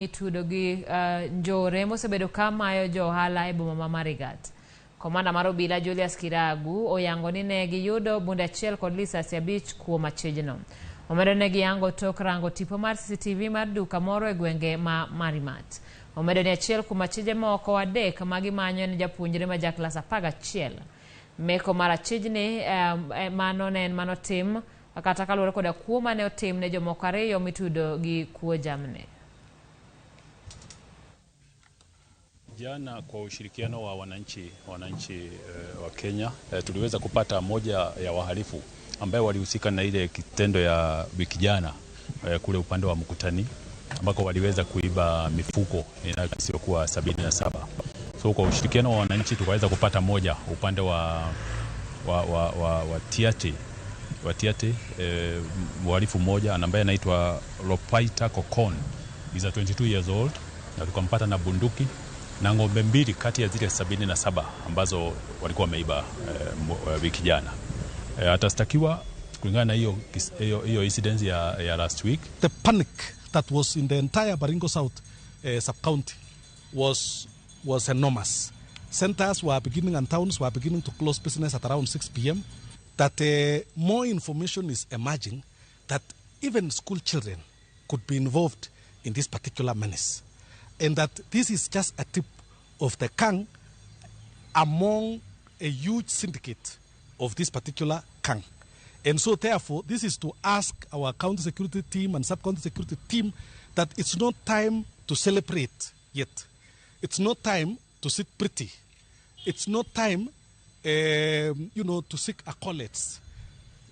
Itudo gi njore mosebedo kamayo jo ohala e boma ma Marigat. Komanda mar obila Julius Kiragu oyango ni ne giyudo bunde achiel kod lisasi 5 kuom achijno. Omedo ne giyango tok rango tipo mar CCTV mar duka moro e gwenge ma Marimat. Omedo ni achiel kuom achije moko 3 ma gimanyo en japuonjre ma ja klas 11. Meko mar achijni mano tim kata kaluwore koda kuo mane otim ne jomoko 2 mitudo gi kuo jamne. Jana kwa ushirikiano wa wananchi wa Kenya tuliweza kupata moja ya wahalifu ambaye walihusika na ile kitendo ya wiki jana kule upande wa Mkutani ambako waliweza kuiba mifuko inayokuwa 77. So kwa ushirikiano wa wananchi tukaweza kupata moja upande wa Tiate mhalifu mmoja ambaye anaitwa Lopaita Kokon. He's 22 years old na tukampata na bunduki na ng'ombe 2 kati ya zile 77 ambazo walikuwa wameiba wiki jana. Atastakiwa kulingana na hiyo incident ya last week. The panic that was in the entire Baringo South sub-county was enormous. Centers were beginning and towns were beginning to close business at around 6 p.m. That more information is emerging that even school children could be involved in this particular menace. And that this is just a tip of the gang among a huge syndicate of this particular gang. And so therefore, this is to ask our county security team and sub-county security team that it's not time to celebrate yet. It's not time to sit pretty. It's not time, to seek accolades.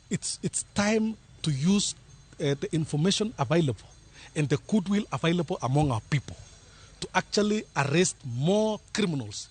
It's time to use the information available and the goodwill available among our people to actually arrest more criminals